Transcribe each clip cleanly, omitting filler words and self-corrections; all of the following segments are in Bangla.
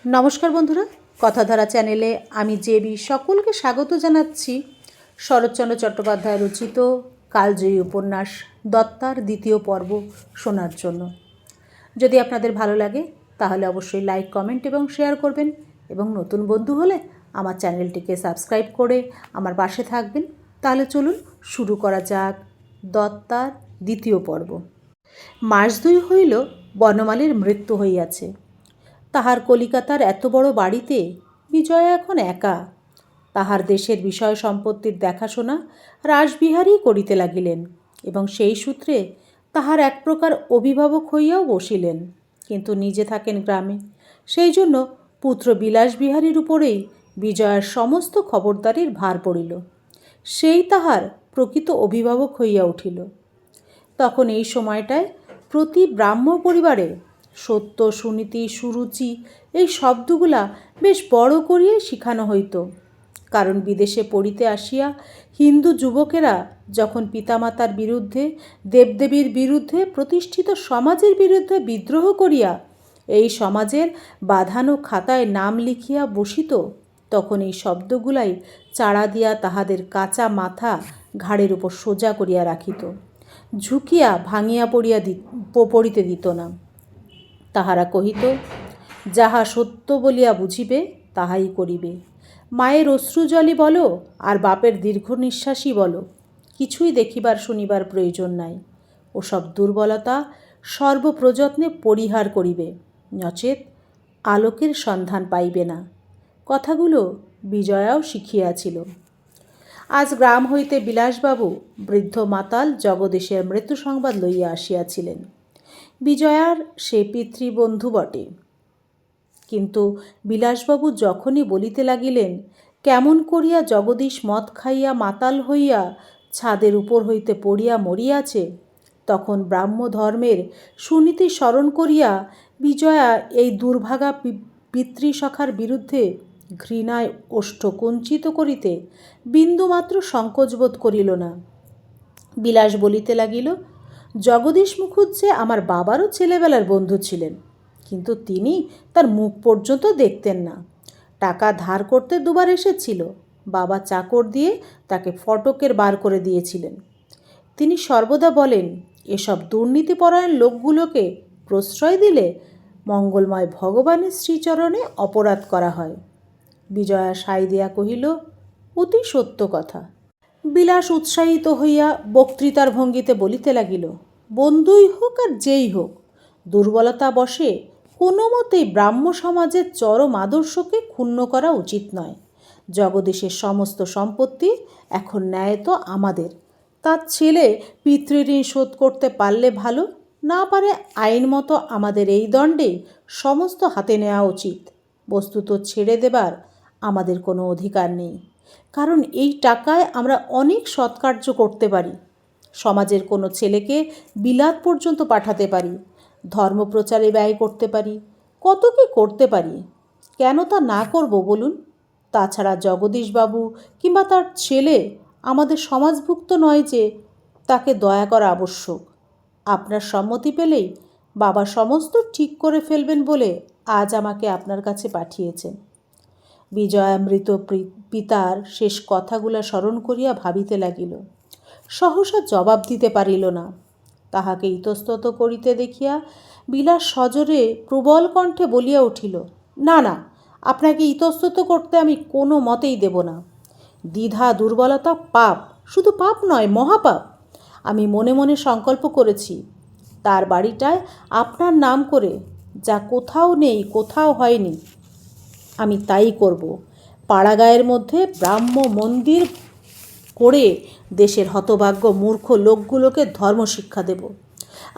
নমস্কার বন্ধুরা, কথাধারা চ্যানেলে আমি জেবি সকলকে স্বাগত জানাচ্ছি। শরৎচন্দ্র চট্টোপাধ্যায় রচিত কালজয়ী উপন্যাস দত্তার দ্বিতীয় পর্ব শোনার জন্য। যদি আপনাদের ভালো লাগে তাহলে অবশ্যই লাইক, কমেন্ট এবং শেয়ার করবেন, এবং নতুন বন্ধু হলে আমার চ্যানেলটিকে সাবস্ক্রাইব করে আমার পাশে থাকবেন। তাহলে চলুন শুরু করা যাক দত্তার দ্বিতীয় পর্ব। মাস 2 হইল বনমালীর মৃত্যু হইয়াছে। তাহার কলিকাতার এত বড় বাড়িতে বিজয়া এখন একা। তাহার দেশের বিষয় সম্পত্তির দেখাশোনা রাসবিহারী করিতে লাগিলেন, এবং সেই সূত্রে তাহার এক প্রকার অভিভাবক হইয়াও বসিলেন। কিন্তু নিজে থাকেন গ্রামে, সেই জন্য পুত্র বিলাসবিহারীর উপরেই বিজয়ার সমস্ত খবরদারির ভার পড়িল। সেই তাহার প্রকৃত অভিভাবক হইয়া উঠিল। তখন এই সময়টায় প্রতি ব্রাহ্ম পরিবারে সত্য, সুনীতি, সুরুচি এই শব্দগুলা বেশ বড় করিয়া শিখানো হইত। কারণ বিদেশে পড়িতে আসিয়া হিন্দু যুবকেরা যখন পিতামাতার বিরুদ্ধে, দেবদেবীর বিরুদ্ধে, প্রতিষ্ঠিত সমাজের বিরুদ্ধে বিদ্রোহ করিয়া এই সমাজের বাঁধানো খাতায় নাম লিখিয়া বসিত, তখন এই শব্দগুলাই চাড়া দিয়া তাহাদের কাঁচা মাথা ঘাড়ের উপর সোজা করিয়া রাখিত, ঝুঁকিয়া ভাঙিয়া পড়িতে দিত না। তাহারা কহিত, যাহা সত্য বলিয়া বুঝিবে তাহাই করিবে। মায়ের অশ্রুজলই বলো আর বাপের দীর্ঘ নিঃশ্বাসই বলো, কিছুই দেখিবার শুনিবার প্রয়োজন নাই। ওসব দুর্বলতা সর্বপ্রযত্নে পরিহার করিবে, নচেত আলোকের সন্ধান পাইবে না। কথাগুলো বিজয়াও শিখিয়াছিল। আজ গ্রাম হইতে বিলাসবাবু বৃদ্ধ মাতাল জগদীশের মৃত্যু সংবাদ লইয়া আসিয়াছিলেন। বিজয়ার সে পিতৃবন্ধু বটে, কিন্তু বিলাসবাবু যখনই বলিতে লাগিলেন কেমন করিয়া জগদীশ মদ খাইয়া মাতাল হইয়া ছাদের উপর হইতে পড়িয়া মরিয়াছে, তখন ব্রাহ্ম ধর্মের সুনীতি স্মরণ করিয়া বিজয়া এই দুর্ভাগা পিতৃসখার বিরুদ্ধে ঘৃণায় ওষ্ঠ কুঞ্চিত করিতে বিন্দুমাত্র সংকোচবোধ করিল না। বিলাস বলিতে লাগিল, জগদীশ মুখুজ্জে আমার বাবারও ছেলেবেলার বন্ধু ছিলেন, কিন্তু তিনি তার মুখ পর্যন্ত দেখতেন না। টাকা ধার করতে 2 বার এসেছিল, বাবা চাকর দিয়ে তাকে ফটকের বার করে দিয়েছিলেন। তিনি সর্বদা বলেন, এসব দুর্নীতিপরায়ণ লোকগুলোকে প্রশ্রয় দিলে মঙ্গলময় ভগবানের শ্রীচরণে অপরাধ করা হয়। বিজয়া সাই দিয়া কহিল, অতি সত্য কথা। বিলাস উৎসাহিত হইয়া বক্তৃতার ভঙ্গিতে বলিতে লাগিল, বন্ধুই হোক আর যেই হোক, দুর্বলতা বশে কোনো মতেই ব্রাহ্ম সমাজের চরম আদর্শকে ক্ষুণ্ণ করা উচিত নয়। জগদীশের সমস্ত সম্পত্তি এখন ন্যায় তো আমাদের। তার ছেলে পিতৃঋণ শোধ করতে পারলে ভালো, না পারে আইন মতো আমাদের এই দণ্ডে সমস্ত হাতে নেওয়া উচিত। বস্তুত ছেড়ে দেবার আমাদের কোনো অধিকার নেই, কারণ এই টাকায় আমরা অনেক সৎকার্য করতে পারি। সমাজের কোনো ছেলেকে বিলাত পর্যন্ত পাঠাতে পারি, ধর্মপ্রচারে ব্যয় করতে পারি, কত কি করতে পারি। কেন তা না করব বলুন? তাছাড়া জগদীশবাবু কিংবা তার ছেলে আমাদের সমাজভুক্ত নয় যে তাকে দয়া করা আবশ্যক। আপনার সম্মতি পেলেই বাবা সমস্ত ঠিক করে ফেলবেন বলে আজ আমাকে আপনার কাছে পাঠিয়েছেন। বিজয়া মৃত পিতার শেষ কথাগুলা স্মরণ করিয়া ভাবিতে লাগিল। সহসা জবাব দিতে পারিল না। তাহাকে ইতস্তত করিতে দেখিয়া বিলাস সজোরে প্রবল কণ্ঠে বলিয়া উঠিল, না না, আপনাকে ইতস্তত করতে আমি কোনো মতেই দেব না। দ্বিধা দুর্বলতা পাপ, শুধু পাপ নয়, মহাপাপ। আমি মনে মনে সংকল্প করেছি, তার বাড়িটায় আপনার নাম করে, যা কোথাও নেই, কোথাও হয়নি, আমি তাই করব। পাড়াগাঁয়ের মধ্যে ব্রাহ্ম মন্দির করে দেশের হতভাগ্য মূর্খ লোকগুলোকে ধর্মশিক্ষা দেব।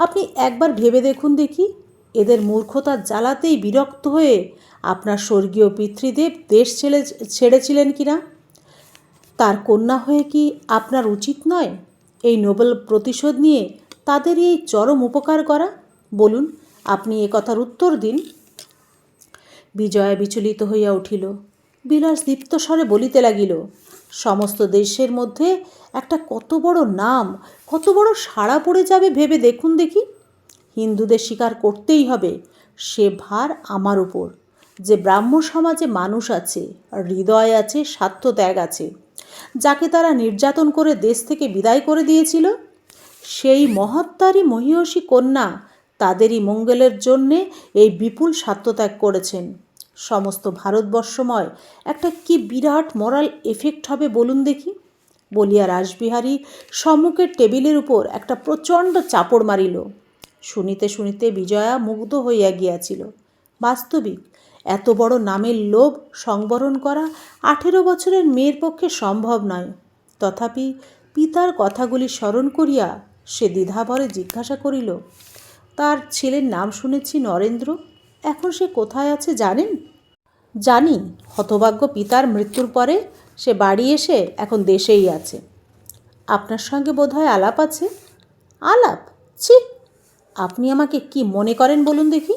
আপনি একবার ভেবে দেখুন দেখি, এদের মূর্খতার জ্বালাতেই বিরক্ত হয়ে আপনার স্বর্গীয় পিতৃদেব দেশ ছেড়েছিলেন কিনা? তার কন্যা হয়ে কি আপনার উচিত নয় এই নোবেল প্রতিশোধ নিয়ে তাদের এই চরম উপকার করা? বলুন, আপনি এ কথার উত্তর দিন। বিজয়া বিচলিত হইয়া উঠিল। বিলাস দীপ্তস্বরে বলিতে লাগিল, সমস্ত দেশের মধ্যে একটা কত বড় নাম, কত বড় সাড়া পড়ে যাবে ভেবে দেখুন দেখি। হিন্দুদের স্বীকার করতেই হবে, সে ভার আমার উপর। যে ব্রাহ্ম সমাজে মানুষ আছে, হৃদয় আছে, স্বার্থত্যাগ আছে, যাকে তারা নির্যাতন করে দেশ থেকে বিদায় করে দিয়েছিল, সেই মহত্তারী মহীয়সী কন্যা তাদেরই মঙ্গলের জন্যে এই বিপুল স্বার্থত্যাগ করেছেন। সমস্ত ভারতবর্ষময় একটা কি বিরাট মোরাল এফেক্ট হবে বলুন দেখি। বলিয়া রাসবিহারী সম্মুখের টেবিলের উপর একটা প্রচণ্ড চাপড় মারিল। শুনিতে শুনিতে বিজয়া মুগ্ধ হইয়া গিয়াছিল। বাস্তবিক এত বড় নামের লোভ সংবরণ করা 18 বছরের মেয়ের পক্ষে সম্ভব নয়। তথাপি পিতার কথাগুলি স্মরণ করিয়া সে দ্বিধাভরে জিজ্ঞাসা করিল, তার ছেলের নাম শুনেছি নরেন্দ্র, এখন সে কোথায় আছে জানেন? জানি, হতভাগ্য পিতার মৃত্যুর পরে সে বাড়ি এসে এখন দেশেই আছে। আপনার সঙ্গে বোধহয় আলাপ আছে? আলাপ? ছি, আপনি আমাকে কি মনে করেন বলুন দেখি।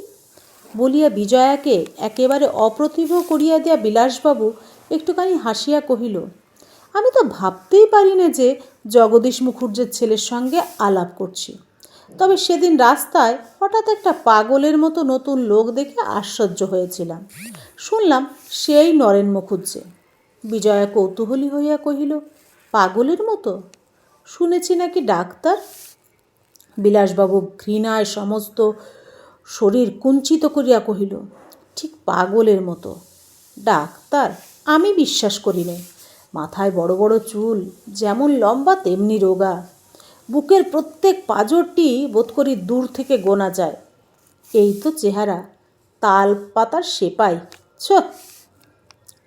বলিয়া বিজয়াকে একেবারে অপ্রতিভ করিয়া দেয়া বিলাসবাবু একটুখানি হাসিয়া কহিল, আমি তো ভাবতেই পারি না যে জগদীশ মুখুজ্জের ছেলের সঙ্গে আলাপ করছি। তবে সেদিন রাস্তায় হঠাৎ একটা পাগলের মতো নতুন লোক দেখে আশ্চর্য হয়েছিলাম। শুনলাম সেই নরেন মুখুজ্জে। বিজয়া কৌতূহলী হইয়া কহিল, পাগলের মতো? শুনেছি নাকি ডাক্তার। বিলাসবাবু ঘৃণায় সমস্ত শরীর কুঞ্চিত করিয়া কহিল, ঠিক পাগলের মতো? ডাক্তার? আমি বিশ্বাস করি না। মাথায় বড় বড় চুল, যেমন লম্বা তেমনি রোগা। বুকের প্রত্যেক পাঁজরটি বোধ করি দূর থেকে গোনা যায়। এই তো চেহারা, তাল পাতার সেপাই। ছ!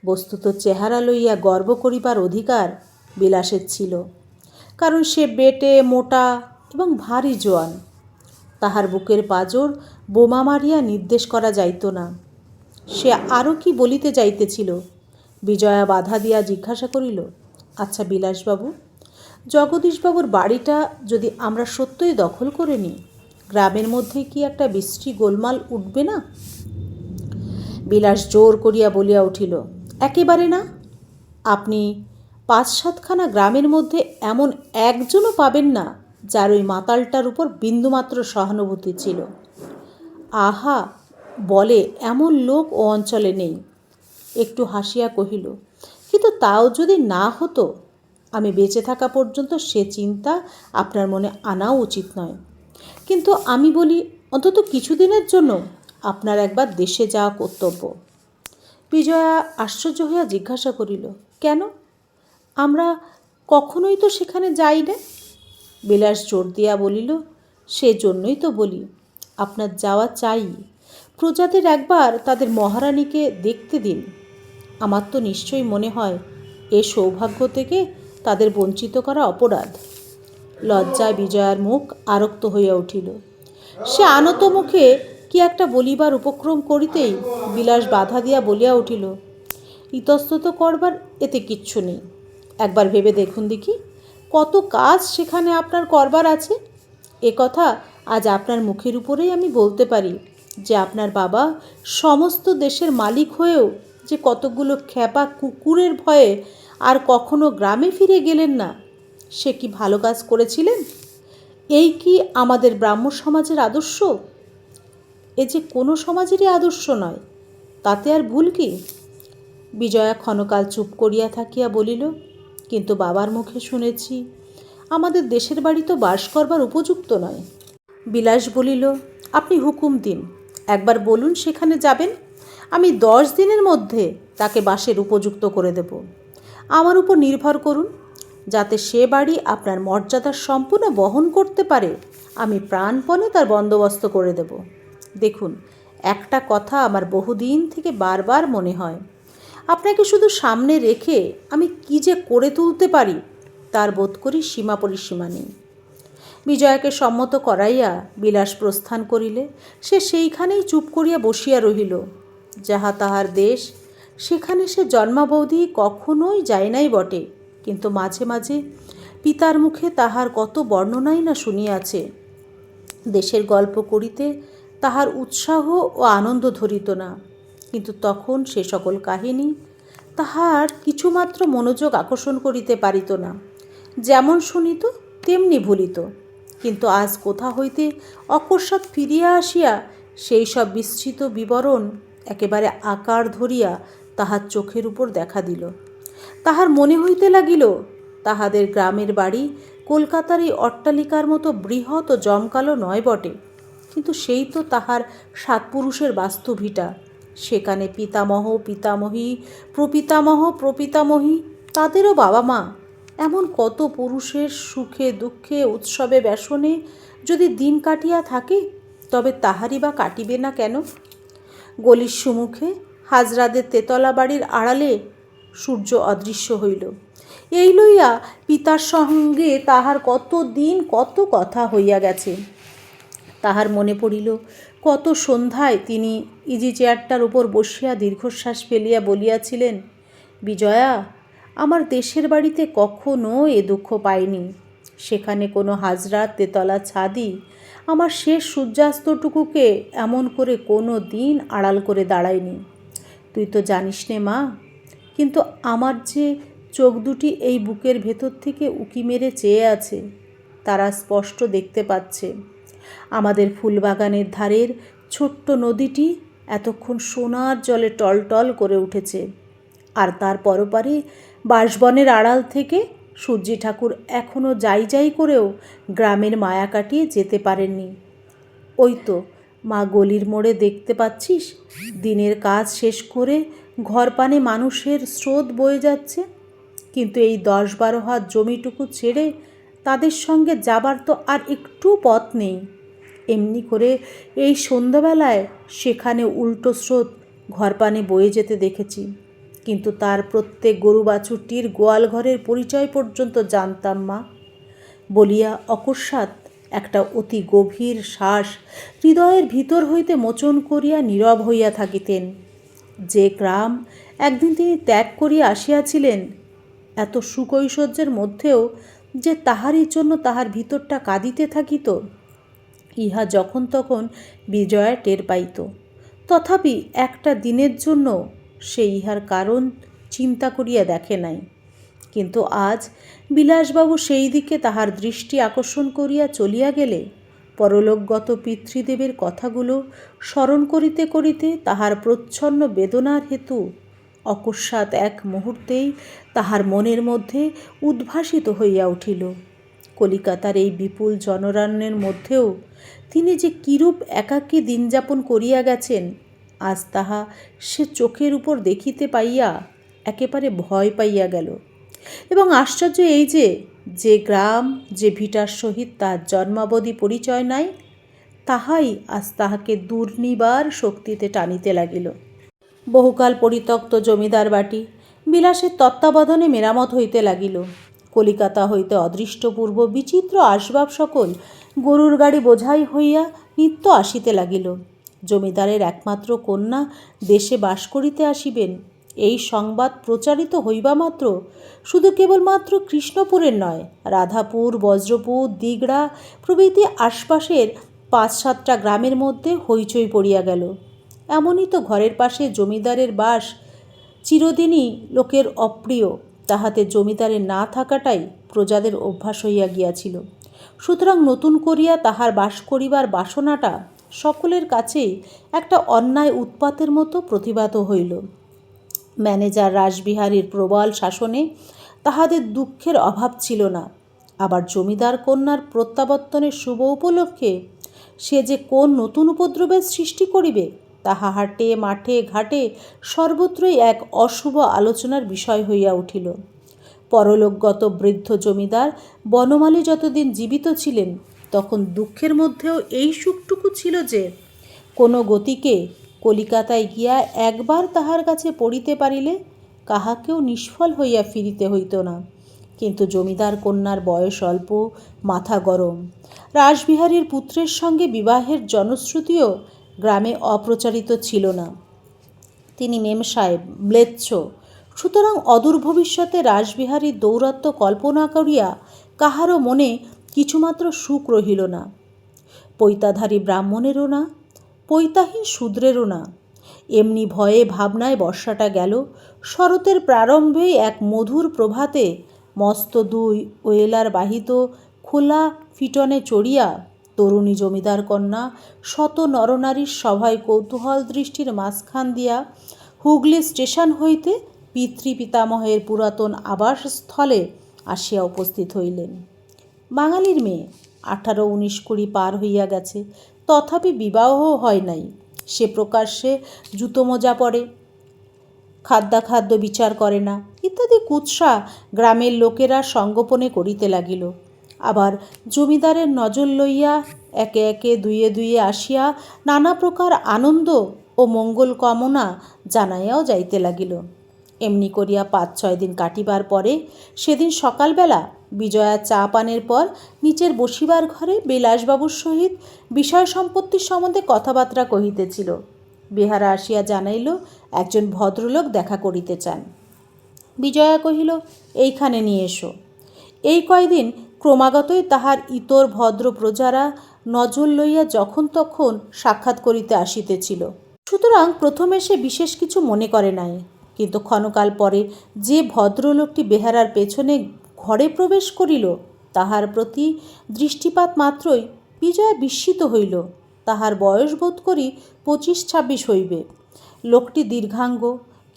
বস্তুত চেহারা লইয়া গর্ব করিবার অধিকার বিলাসের ছিল, কারণ সে বেটে মোটা এবং ভারী জোয়ান। তাহার বুকের পাঁজর বোমা মারিয়া নির্দেশ করা যাইত না। সে আরও কি বলিতে যাইতেছিল, বিজয়া বাধা দিয়া জিজ্ঞাসা করিল, আচ্ছা বিলাসবাবু, জগদীশবাবুর বাড়িটা যদি আমরা সত্যই দখল করে নিই, গ্রামের মধ্যে কি একটা বিশ্রী গোলমাল উঠবে না? বিলাস জোর করিয়া বলিয়া উঠিল, একেবারে না। আপনি 5-7খানা গ্রামের মধ্যে এমন একজনও পাবেন না যার ওই মাতালটার উপর বিন্দুমাত্র সহানুভূতি ছিল। আহা, বলে এমন লোক ও অঞ্চলে নেই। একটু হাসিয়া কহিল, কিন্তু তাও যদি না হতো, আমি বেঁচে থাকা পর্যন্ত সে চিন্তা আপনার মনে আনাও উচিত নয়। কিন্তু আমি বলি, অন্তত কিছুদিনের জন্য আপনার একবার দেশে যাওয়া কর্তব্য। বিজয়া আশ্চর্য হইয়া জিজ্ঞাসা করিল, কেন? আমরা কখনোই তো সেখানে যাই না। বিলাস জোর দিয়া বলিল, সেজন্যই তো বলি, আপনার যাওয়া চাই। প্রজাদের একবার তাদের মহারানীকে দেখতে দিন। আমার তো নিশ্চয়ই মনে হয় এ সৌভাগ্য থেকে তাদের বঞ্চিত করা অপরাধ। লজ্জায় বিজয়ার মুখ আরক্ত হইয়া উঠিল। সে আনত মুখে কি একটা বলিবার উপক্রম করিতেই বিলাস বাধা দিয়া বলিয়া উঠিল, ইতস্তত করবার এতে কিচ্ছু নেই। একবার ভেবে দেখুন দেখি, কত কাজ সেখানে আপনার করবার আছে। এ কথা আজ আপনার মুখের উপরেই আমি বলতে পারি যে আপনার বাবা সমস্ত দেশের মালিক হয়েও যে কতগুলো খ্যাপা কুকুরের ভয়ে আর কখনো গ্রামে ফিরে গেলেন না, সে কি ভালো কাজ করেছিলেন? এই কি আমাদের ব্রাহ্ম সমাজের আদর্শ? এ যে কোনো সমাজেরই আদর্শ নয়, তাতে আর ভুল কি? বিজয়া ক্ষণকাল চুপ করিয়া থাকিয়া বলিল, কিন্তু বাবার মুখে শুনেছি আমাদের দেশের বাড়ি তো বাস করবার উপযুক্ত নয়। বিলাস বলিল, আপনি হুকুম দিন, একবার বলুন সেখানে যাবেন, আমি 10 দিনের মধ্যে তাকে বাসের উপযুক্ত করে দেব। আমার উপর নির্ভর করুন, যাতে সে বাড়ি আপনার মর্যাদা সম্পূর্ণ বহন করতে পারে, আমি প্রাণপণে তার বন্দোবস্ত করে দেব। দেখুন, একটা কথা আমার বহুদিন থেকে বারবার মনে হয়, আপনাকে শুধু সামনে রেখে আমি কি যে করে তুলতে পারি তার বোধ করি সীমা পরিসীমা নেই। বিজয়াকে সম্মত করাইয়া বিলাস প্রস্থান করিলে সে সেইখানেই চুপ করিয়া বসিয়া রহিল। যাহা তাহার দেশ, সেখানে সে জন্মাবধি কখনোই যায় নাই বটে, কিন্তু মাঝে মাঝে পিতার মুখে তাহার কত বর্ণনাই না শুনিয়াছে। দেশের গল্প করিতে তাহার উৎসাহ ও আনন্দ ধরিত না, কিন্তু তখন সে সকল কাহিনী তাহার কিছুমাত্র মনোযোগ আকর্ষণ করিতে পারিত না। যেমন শুনিত তেমনি ভুলিত, কিন্তু আজ কোথা হইতে অকস্মাৎ ফিরিয়া আসিয়া সেই সব বিস্তৃত বিবরণ একেবারে আকার ধরিয়া তাহার চোখের উপর দেখা দিল। তাহার মনে হইতে লাগিল তাহাদের গ্রামের বাড়ি কলকাতার এই অট্টালিকার মতো বৃহৎ ও জমকালো নয় বটে, কিন্তু সেই তো তাহার সাত পুরুষের বাস্তু ভিটা। সেখানে পিতামহ, পিতামহী, প্রপিতামহ, প্রপিতামহী, তাদেরও বাবা মা, এমন কত পুরুষের সুখে দুঃখে উৎসবে ব্যসনে যদি দিন কাটিয়া থাকে, তবে তাহারই বা কাটিবে না কেন? গলির সম্মুখে হাজরাদের তেতলা বাড়ির আড়ালে সূর্য অদৃশ্য হইল। এই লইয়া পিতার সঙ্গে তাহার কত দিন কত কথা হইয়া গেছে। তাহার মনে পড়িল কত সন্ধ্যায় তিনি ইজি চেয়ারটার উপর বসিয়া দীর্ঘশ্বাস ফেলিয়া বলিয়াছিলেন, বিজয়া, আমার দেশের বাড়িতে কখনো এ দুঃখ পাইনি। সেখানে কোনো হাজরার তেতলা ছাদই আমার শেষ সূর্যাস্তটুকুকে এমন করে কোনো দিন আড়াল করে দাঁড়ায়নি। তুই তো জানিস নে মা, কিন্তু আমার যে চোখ দুটি এই বুকের ভেতর থেকে উকি মেরে চেয়ে আছে, তারা স্পষ্ট দেখতে পাচ্ছে আমাদের ফুলবাগানের ধারের ছোট্ট নদীটি এতক্ষণ সোনার জলে টলটল করে উঠেছে, আর তার পরপারে বাঁশবনের আড়াল থেকে সূর্যি ঠাকুর এখনও যাই যাই করেও গ্রামের মায়া কাটিয়ে যেতে পারেননি। ওই তো মা, গলির মোড়ে দেখতে পাচ্ছিস, দিনের কাজ শেষ করে ঘরপানে মানুষের স্রোত বয়ে যাচ্ছে। কিন্তু এই 10-12 হাত জমিটুকু ছেড়ে তাদের সঙ্গে যাবার তো আর একটু পথ নেই। এমনি করে এই সন্ধ্যাবেলায় সেখানে উল্টো স্রোত ঘরপানে বয়ে যেতে দেখেছি, কিন্তু তার প্রত্যেক গরু বাছুরটির গোয়াল ঘরের পরিচয় পর্যন্ত জানতাম মা। বলিয়া অকস্মাৎ একটা অতি গভীর শ্বাস হৃদয়ের ভিতর হইতে মোচন করিয়া নীরব হইয়া থাকিতেন। যে গ্রাম একদিন তিনি ত্যাগ করিয়া আসিয়াছিলেন, এত সুকৈশোর্যের মধ্যেও যে তাহারই জন্য তাহার ভিতরটা কাঁদিতে থাকিত, ইহা যখন তখন বিজয়া টের পাইত। তথাপি একটা দিনের জন্য সে ইহার কারণ চিন্তা করিয়া দেখে নাই। কিন্তু আজ বিলাসবাবু সেই দিকে তাহার দৃষ্টি আকর্ষণ করিয়া চলিয়া গেলে পরলোকগত পিতৃদেবের কথাগুলো স্মরণ করিতে করিতে তাহার প্রচ্ছন্ন বেদনার হেতু অকস্মাৎ এক মুহূর্তেই তাহার মনের মধ্যে উদ্ভাসিত হইয়া উঠিল। কলিকাতার এই বিপুল জনরান্নের মধ্যেও তিনি যে কিরূপ একাকী দিনযাপন করিয়া গেছেন, আজ তাহা সে চোখের উপর দেখিতে পাইয়া একেবারে ভয় পাইয়া গেল। এবং আশ্চর্য এই যে গ্রাম, যে ভিটার সহিত তার জন্মাবধি পরিচয় নাই, তাহাই আজ তাহাকে দুর্নিবার শক্তিতে টানিতে লাগিল। বহুকাল পরিত্যক্ত জমিদার বাটি বিলাসের তত্ত্বাবধানে মেরামত হইতে লাগিল। কলিকাতা হইতে অদৃষ্টপূর্ব বিচিত্র আসবাব সকল গরুর গাড়ি বোঝাই হইয়া নিত্য আসিতে লাগিল। জমিদারের একমাত্র কন্যা দেশে বাস করিতে আসিবেন, এই সংবাদ প্রচারিত হইবা মাত্র শুধু কেবলমাত্র কৃষ্ণপুরের নয়, রাধাপুর, বজ্রপুর, দিগড়া প্রভৃতি আশপাশের 5-7টা গ্রামের মধ্যে হইচই পড়িয়া গেল। এমনই তো ঘরের পাশে জমিদারের বাস চিরদিনই লোকের অপ্রিয়, তাহাতে জমিদারের না থাকাটাই প্রজাদের অভ্যাস হইয়া গিয়াছিল। সুতরাং নতুন করিয়া তাহার বাস করিবার বাসনাটা সকলের কাছেই একটা অন্যায় উৎপাতের মতো প্রতিভাত হইল। ম্যানেজার রাসবিহারীর প্রবল শাসনে তাহাদের দুঃখের অভাব ছিল না। আবার জমিদার কন্যার প্রত্যাবর্তনের শুভ উপলক্ষে সে যে কোন নতুন উপদ্রবের সৃষ্টি করিবে, তাহা হাটে মাঠে ঘাটে সর্বত্রই এক অশুভ আলোচনার বিষয় হইয়া উঠিল। পরলোকগত বৃদ্ধ জমিদার বনমালী যতদিন জীবিত ছিলেন, তখন দুঃখের মধ্যেও এই সুখটুকু ছিল যে কোনো গতিকে কলিকাতায় গিয়া একবার তাহার কাছে পড়িতে পারিলে কাহাকেও নিষ্ফল হইয়া ফিরিতে হইত না। কিন্তু জমিদার কন্যার বয়স অল্প, মাথা গরম। রাসবিহারীর পুত্রের সঙ্গে বিবাহের জনশ্রুতিও গ্রামে অপ্রচারিত ছিল না। তিনি মেমসাহেব, ম্লেচ্ছ। সুতরাং অদূর ভবিষ্যতে রাসবিহারীর দৌরাত্ম্য কল্পনা করিয়া কাহারও মনে কিছুমাত্র সুখ রহিল না। পৈতাধারী ব্রাহ্মণেরও না, পৈতাহীন শূদ্রেরও না। এমনি ভয়ে ভাবনায় বর্ষাটা গেল। শরতের প্রারম্ভেই এক মধুর প্রভাতে মস্ত দুই ওয়েলার বাহিত খোলা ফিটনে চড়িয়া তরুণী জমিদার কন্যা শত নরনারীর সভায় কৌতূহল দৃষ্টির মাঝখান দিয়া হুগলি স্টেশন হইতে পিতৃপিতামহের পুরাতন আবাসস্থলে আসিয়া উপস্থিত হইলেন। বাঙালির মেয়ে, 18, 19, 20 পার হইয়া গেছে, তথাপি বিবাহ হয় নাই। সে প্রকাশ্যে জুতো মোজা পরে, খাদ্যাখাদ্য বিচার করে না, ইত্যাদি কুৎসা গ্রামের লোকেরা সঙ্গোপনে করিতে লাগিল। আবার জমিদারের নজর লইয়া একে একে দুয়ে দুয়ে আসিয়া নানা প্রকার আনন্দ ও মঙ্গল কামনা জানাইয়াও যাইতে লাগিল। এমনি করিয়া 5-6 দিন কাটিবার পরে সেদিন সকালবেলা বিজয়া চা পানের পর নিচের বসিবার ঘরে বিলাসবাবুর সহিত বিষয় সম্পত্তির সম্বন্ধে কথাবার্তা কহিতেছিল। বেহারা আসিয়া জানাইল একজন ভদ্রলোক দেখা করিতে চান। বিজয়া কহিল, এইখানে নিয়ে এসো। এই কয়দিন ক্রমাগতই তাহার ইতর ভদ্র প্রজারা নজর লইয়া যখন তখন সাক্ষাৎ করিতে আসিতেছিল, সুতরাং প্রথমে সে বিশেষ কিছু মনে করে নাই। কিন্তু ক্ষণকাল পরে যে ভদ্রলোকটি বেহারার পেছনে ঘরে প্রবেশ করিল, তাহার প্রতি দৃষ্টিপাত মাত্রই বিজয়া বিস্মিত হইল। তাহার বয়স বোধ করি 25-26 হইবে। লোকটি দীর্ঘাঙ্গ,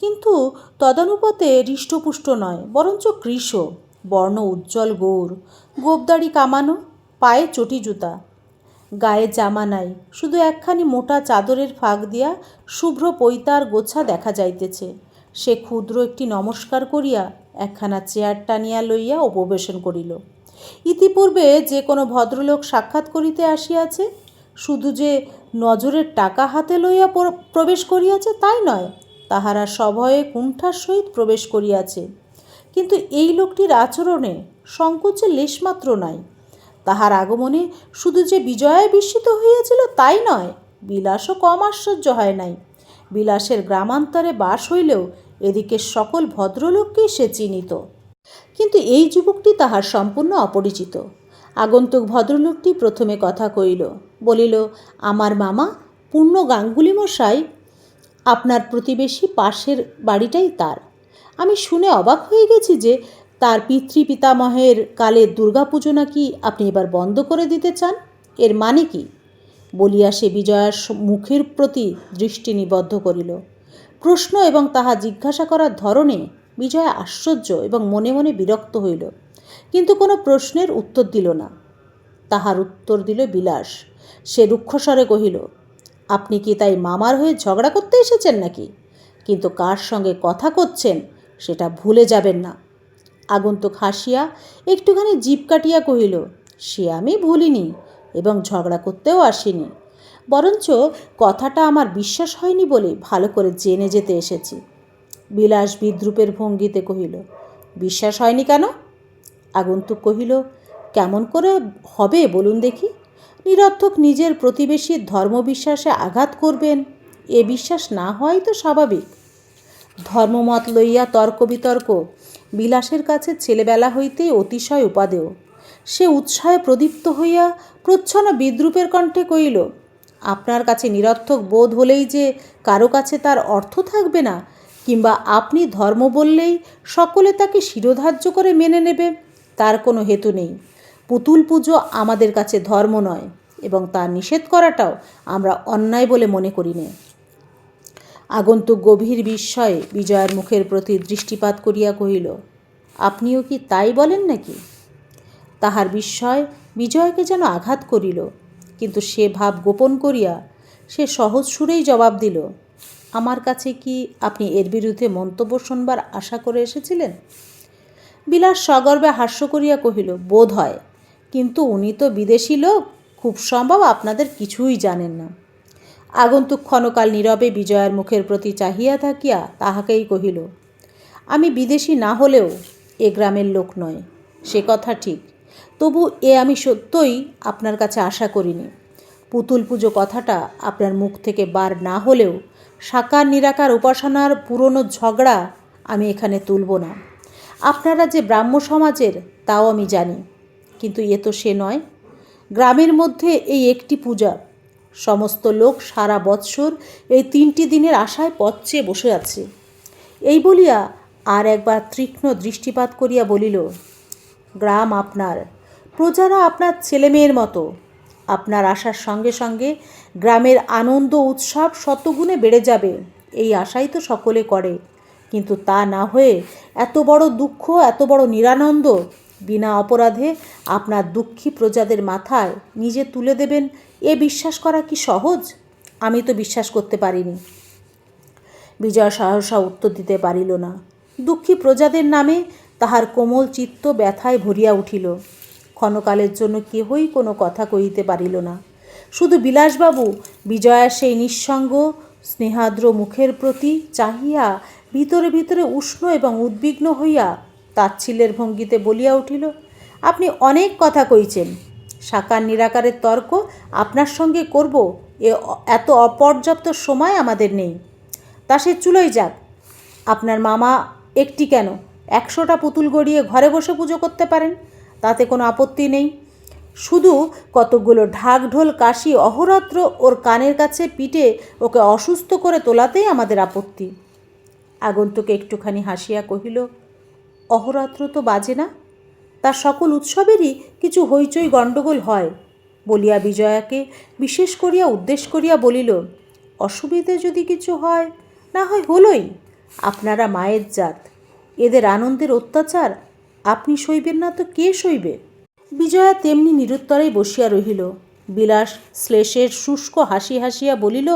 কিন্তু তদানুপাতে হৃষ্টপুষ্ট নয়, বরঞ্চ কৃশ, বর্ণ উজ্জ্বল গৌর, গোবদাড়ি কামানো, পায়ে চটি জুতা, গায়ে জামা নাই, শুধু একখানি মোটা চাদরের ফাঁক দিয়া শুভ্র পৈতার গোছা দেখা যাইতেছে। সে ক্ষুদ্র একটি নমস্কার করিয়া একখানা চেয়ার টানিয়া লইয়া উপবেশন করিল। ইতিপূর্বে যে কোনো ভদ্রলোক সাক্ষাৎ করিতে আসিয়াছে, শুধু যে নজরের টাকা হাতে লইয়া প্রবেশ করিয়াছে তাই নয়, তাহারা সভয়ে কুণ্ঠার সহিত প্রবেশ করিয়াছে। কিন্তু এই লোকটির আচরণে সংকোচের লেশমাত্র নাই। তাহার আগমনে শুধু যে বিজয়ায় বিস্মিত হইয়াছিল তাই নয়, বিলাসও কম আশ্চর্য হয় নাই। বিলাসের গ্রামান্তরে বাস হইলেও এদিকের সকল ভদ্রলোককেই সে চিনিত। কিন্তু এই যুবকটি তাহার সম্পূর্ণ অপরিচিত। আগন্তুক ভদ্রলোকটি প্রথমে কথা কইল, বলিল, আমার মামা পূর্ণ গাঙ্গুলি মশাই আপনার প্রতিবেশী, পাশের বাড়িটাই তার। আমি শুনে অবাক হয়ে গেছি যে তার পিতৃপিতামহের কালে দুর্গাপুজো নাকি আপনি এবার বন্ধ করে দিতে চান। এর মানে কি? বলিয়া সে বিজয়ার মুখের প্রতি দৃষ্টি নিবদ্ধ করিল। প্রশ্ন এবং তাহা জিজ্ঞাসা করার ধরনে বিজয়া আশ্চর্য এবং মনে মনে বিরক্ত হইল, কিন্তু কোনো প্রশ্নের উত্তর দিল না। তাহার উত্তর দিল বিলাস। সে রুক্ষস্বরে কহিল, আপনি কি তাই মামার হয়ে ঝগড়া করতে এসেছেন নাকি? কিন্তু কার সঙ্গে কথা করছেন সেটা ভুলে যাবেন না। আগন্তুক হাসিয়া একটুখানি জিভ কাটিয়া কহিল, সে আমি ভুলিনি এবং ঝগড়া করতেও আসিনি, বরঞ্চ কথাটা আমার বিশ্বাস হয়নি বলে ভালো করে জেনে যেতে এসেছি। বিলাস বিদ্রূপের ভঙ্গিতে কহিল, বিশ্বাস হয়নি কেন? আগন্তুক কহিল, কেমন করে হবে বলুন দেখি? নিরর্থক নিজের প্রতিবেশীর ধর্মবিশ্বাসে আঘাত করবেন, এ বিশ্বাস না হওয়াই তো স্বাভাবিক। ধর্মমত লইয়া তর্ক বিতর্ক বিলাসের কাছে ছেলেবেলা হইতেই অতিশয় উপাদেয়। সে উৎসাহে প্রদীপ্ত হইয়া প্রচ্ছন্ন বিদ্রূপের কণ্ঠে কহিল, আপনার কাছে নিরর্থক বোধ হলেই যে কারো কাছে তার অর্থ থাকবে না, কিংবা আপনি ধর্ম বললেই সকলে তাকে শিরোধার্য করে মেনে নেবে, তার কোনো হেতু নেই। পুতুল পুজো আমাদের কাছে ধর্ম নয়, এবং তা নিষেধ করাটাও আমরা অন্যায় বলে মনে করি না। আগন্তুক গভীর বিস্ময়ে বিজয়ার মুখের প্রতি দৃষ্টিপাত করিয়া কহিল, আপনিও কি তাই বলেন নাকি? তাহার বিস্ময় বিজয়াকে যেন আঘাত করিল, কিন্তু সে ভাব গোপন করিয়া সে সহজ সুরেই জবাব দিল, আমার কাছে কি আপনি এর বিরুদ্ধে মন্তব্য শুনবার আশা করে এসেছিলেন? বিলাস সগর্বে হাস্য করিয়া কহিল, বোধ হয়, কিন্তু উনি তো বিদেশি লোক, খুব সম্ভব আপনাদের কিছুই জানেন না। আগন্তুক ক্ষণকাল নীরবে বিজয়ার মুখের প্রতি চাহিয়া থাকিয়া তাহাকেই কহিল, আমি বিদেশি না হলেও এ গ্রামের লোক নয়, সে কথা ঠিক, তবু এ আমি সত্যই আপনার কাছে আশা করিনি। পুতুল পুজো কথাটা আপনার মুখ থেকে বার না হলেও সাকার নিরাকার উপাসনার পুরনো ঝগড়া আমি এখানে তুলব না। আপনারা যে ব্রাহ্ম সমাজের তাও আমি জানি, কিন্তু এ তো সে নয়। গ্রামের মধ্যে এই একটি পূজা, সমস্ত লোক সারা বৎসর এই 3টি দিনের আশায় পথ চেয়ে বসে আছে। এই বলিয়া আর একবার তীক্ষ্ণ দৃষ্টিপাত করিয়া বলিল, গ্রাম আপনার, প্রজারা আপনার ছেলেমেয়ের মতো, আপনার আসার সঙ্গে সঙ্গে গ্রামের আনন্দ উৎসব শতগুণে বেড়ে যাবে, এই আশাই তো সকলে করে। কিন্তু তা না হয়ে এত বড় দুঃখ, এত বড় নিরানন্দ বিনা অপরাধে আপনার দুঃখী প্রজাদের মাথায় নিজে তুলে দেবেন, এ বিশ্বাস করা কি সহজ? আমি তো বিশ্বাস করতে পারিনি। বিজয় সহসা উত্তর দিতে পারিল না। দুঃখী প্রজাদের নামে তাহার কোমল চিত্ত ব্যথায় ভরিয়া উঠিল। ক্ষণকালের জন্য কেহই কোনো কথা কহিতে পারিল না। শুধু বিলাসবাবু বিজয়ার সেই নিঃসঙ্গ স্নেহাদ্র মুখের প্রতি চাহিয়া ভিতরে ভিতরে উষ্ণ এবং উদ্বিগ্ন হইয়া তাচ্ছিল্যের ভঙ্গিতে বলিয়া উঠিল, আপনি অনেক কথা কইছেন, সাকার নিরাকারের তর্ক আপনার সঙ্গে করব এত অপর্যাপ্ত সময় আমাদের নেই। তা সে চুলোই যাক। আপনার মামা একটি কেন 100টা পুতুল গড়িয়ে ঘরে বসে পুজো করতে পারেন, তাতে কোনো আপত্তি নেই। শুধু কতকগুলো ঢাক ঢোল কাশি অহরাত্র ওর কানের কাছে পিটে ওকে অসুস্থ করে তোলাতেই আমাদের আপত্তি। আগন্তুক একটুখানি হাসিয়া কহিল, অহরাত্র তো বাজে না, তার সকল উৎসবেরই কিছু হইচই গণ্ডগোল হয় বলিয়া বিজয়াকে বিশেষ করিয়া উদ্দেশ করিয়া বলিল, অসুবিধে যদি কিছু হয় না হয় হলোই, আপনারা মায়ের জাত, এদের আনন্দের অত্যাচার আপনি সইবেন না তো কে সইবে? বিজয়া তেমনি নিরুত্তরেই বসিয়া রহিল। বিলাস শ্লেষের শুষ্ক হাসি হাসিয়া বলিল,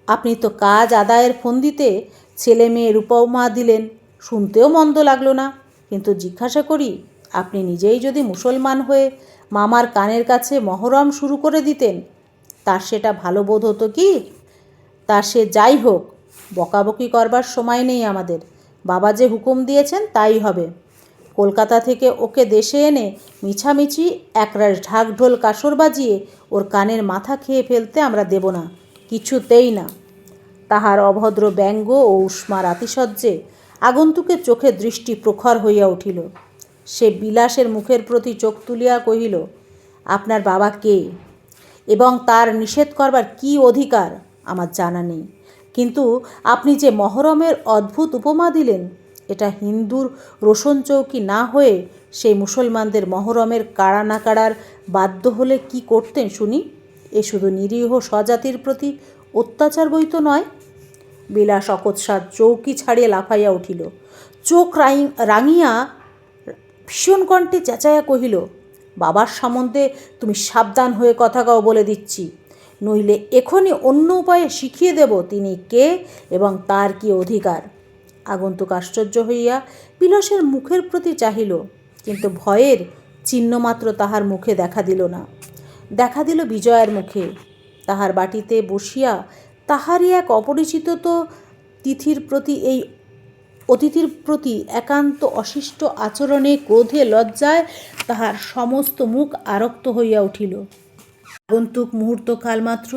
আপনি তো কাজ আদায়ের ফন্দিতে ছেলে মেয়ের উপমা দিলেন, শুনতেও মন্দ লাগলো না। কিন্তু জিজ্ঞাসা করি, আপনি নিজেই যদি মুসলমান হয়ে মামার কানের কাছে মহরম শুরু করে দিতেন, তার সেটা ভালো বোধ হতো কি? তা সে যাই হোক, বকাবকি করবার সময় নেই আমাদের। বাবা যে হুকুম দিয়েছেন তাই হবে। কলকাতা থেকে ওকে দেশে এনে মিছামিছি একরাশ ঢাক ঢোল কাসর বাজিয়ে ওর কানের মাথা খেয়ে ফেলতে আমরা দেব না, কিছুতেই না। তাহার অভদ্র ব্যঙ্গ ও উষ্মার আতিশয্যে আগন্তুকের চোখে দৃষ্টি প্রখর হইয়া উঠিল। সে বিলাসের মুখের প্রতি চোখ তুলিয়া কহিল, আপনার বাবা কে এবং তার নিষেধ করবার কী অধিকার আমার জানা নেই, কিন্তু আপনি যে মহরমের অদ্ভুত উপমা দিলেন, এটা হিন্দুর রোশন চৌকি না হয়ে সেই মুসলমানদের মহরমের কাড়া না কাড়ার বাধ্য হলে কি করতেন শুনি? এ শুধু নিরীহ স্বজাতির প্রতি অত্যাচার বই তো নয়। বিলাস অকস্মাৎ চৌকি ছাড়িয়া লাফাইয়া উঠিল। চোখ রাঙিয়া ভীষণ কণ্ঠে চেঁচাইয়া কহিল, বাবার সম্বন্ধে তুমি সাবধান হয়ে কথা কও বলে দিচ্ছি, নইলে এখনই অন্য উপায়ে শিখিয়ে দেব তিনি কে এবং তার কি অধিকার। আগন্তুক আশ্চর্য হইয়া বিলাসের মুখের প্রতি চাহিল, কিন্তু ভয়ের চিহ্নমাত্র তাহার মুখে দেখা দিল না। দেখা দিল বিজয়ার মুখে। তাহার বাটিতে বসিয়া তাহারই এক অপরিচিত তো অতিথির প্রতি একান্ত অশিষ্ট আচরণে ক্রোধে লজ্জায় তাহার সমস্ত মুখ আরক্ত হইয়া উঠিল। আগন্তুক মুহূর্তকাল মাত্র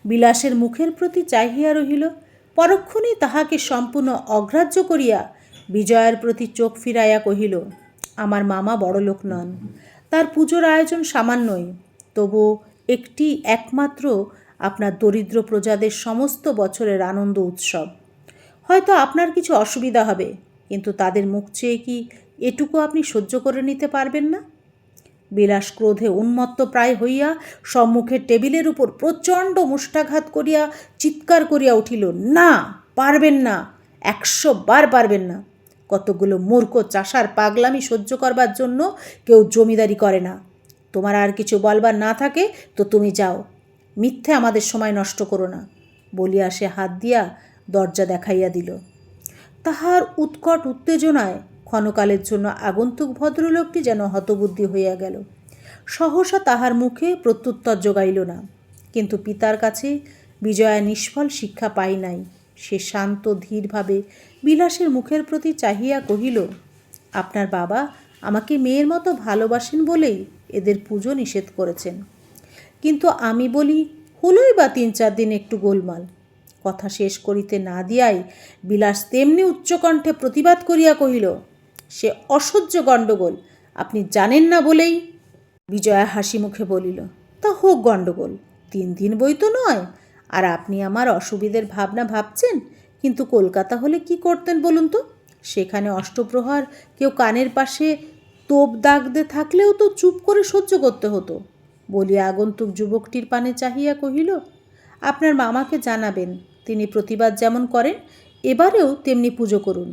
বিলাসের মুখের প্রতি চাহিয়া রহিল, পরক্ষণেই তাহাকে সম্পূর্ণ অগ্রাহ্য করিয়া বিজয়ার প্রতি চোখ ফিরাইয়া কহিল, আমার মামা বড়লোক নন, তার পুজোর আয়োজন সামান্যই, তবু একমাত্র আপনার দরিদ্র প্রজাদের সমস্ত বছরের আনন্দ উৎসব। হয়তো আপনার কিছু অসুবিধা হবে, কিন্তু তাদের মুখ চেয়ে কি এটুকু আপনি সহ্য করে নিতে পারবেন না? বিলাস ক্রোধে উন্মত্ত প্রায় হইয়া সম্মুখের টেবিলের উপর প্রচণ্ড মুষ্টাঘাত করিয়া চিৎকার করিয়া উঠিল, না, পারবেন না, 100 বার পারবেন না। কতগুলো মূর্খ চাষার পাগলামি সহ্য করবার জন্য কেউ জমিদারি করে না। তোমার আর কিছু বলবার না থাকে তো তুমি যাও, মিথ্যে আমাদের সময় নষ্ট করো না বলিয়া সে হাত দিয়া দরজা দেখাইয়া দিল। তাহার উৎকট উত্তেজনায় ক্ষণকালের জন্য আগন্তুক ভদ্রলোকটি যেন হতবুদ্ধি হইয়া গেল। সহসা তাহার মুখে প্রত্যুত্তর জোগাইল না। কিন্তু পিতার কাছে বিজয়া নিষ্ফল শিক্ষা পাই নাই। সে শান্ত ধীরভাবে বিলাসের মুখের প্রতি চাহিয়া কহিল, আপনার বাবা আমাকে মেয়ের মতো ভালোবাসেন বলেই এদের পুজো নিষেধ করেছেন। কিন্তু আমি বলি, হলোই বা 3-4 দিন একটু গোলমাল। কথা শেষ করিতে না দিয়াই বিলাস তেমনি উচ্চকণ্ঠে প্রতিবাদ করিয়া কহিল, সে অসহ্য গণ্ডগোল, আপনি জানেন না বলেই। বিজয়া হাসি মুখে বলিল, তা হোক গণ্ডগোল, 3 দিন বই তো নয়। আর আপনি আমার অসুবিধের ভাবনা ভাবছেন, কিন্তু কলকাতা হলে কি করতেন বলুন তো? সেখানে অষ্টপ্রহর কেউ কানের পাশে তোপ দাগতে থাকলেও তো চুপ করে সহ্য করতে হতো। বলিয়া আগন্তুক যুবকটির পানে চাহিয়া কহিল, আপনার মামাকে জানাবেন তিনি প্রতিবাদ যেমন করেন এবারেও তেমনি পুজো করুন,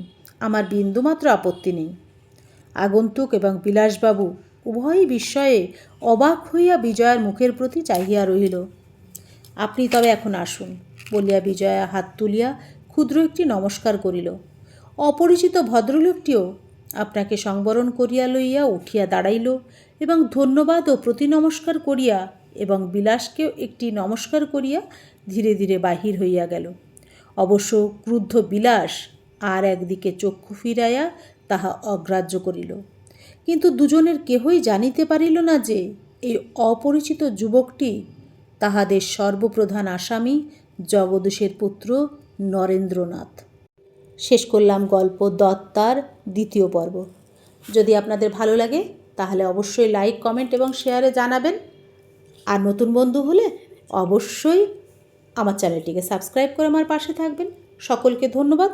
আমার বিন্দুমাত্র আপত্তি নেই। আগন্তুক এবং বিলাসবাবু উভয়ই বিস্ময়ে অবাক হইয়া বিজয়ার মুখের প্রতি চাহিয়া রহিল। আপনি তবে এখন আসুন বলিয়া বিজয়া হাত তুলিয়া ক্ষুদ্র একটি নমস্কার করিল। অপরিচিত ভদ্রলোকটিও আপনাকে সংবরণ করিয়া লইয়া উঠিয়া দাঁড়াইল এবং ধন্যবাদ ও প্রতি নমস্কার করিয়া এবং বিলাসকেও একটি নমস্কার করিয়া ধীরে ধীরে বাহির হইয়া গেল। অবশ্য ক্রুদ্ধ বিলাস আর একদিকে চক্ষু ফিরাইয়া তাহা অগ্রাহ্য করিল, কিন্তু দুজনের কেহই জানিতে পারিল না যে এই অপরিচিত যুবকটি তাহাদের সর্বপ্রধান আসামি জগদীশের পুত্র নরেন্দ্রনাথ। শেষ করলাম গল্প দত্তার দ্বিতীয় পর্ব। যদি আপনাদের ভালো লাগে তাহলে অবশ্যই লাইক, কমেন্ট এবং শেয়ারে জানাবেন। আর নতুন বন্ধু হলে অবশ্যই আমার চ্যানেলটিকে সাবস্ক্রাইব করে আমার পাশে থাকবেন। সকলকে ধন্যবাদ।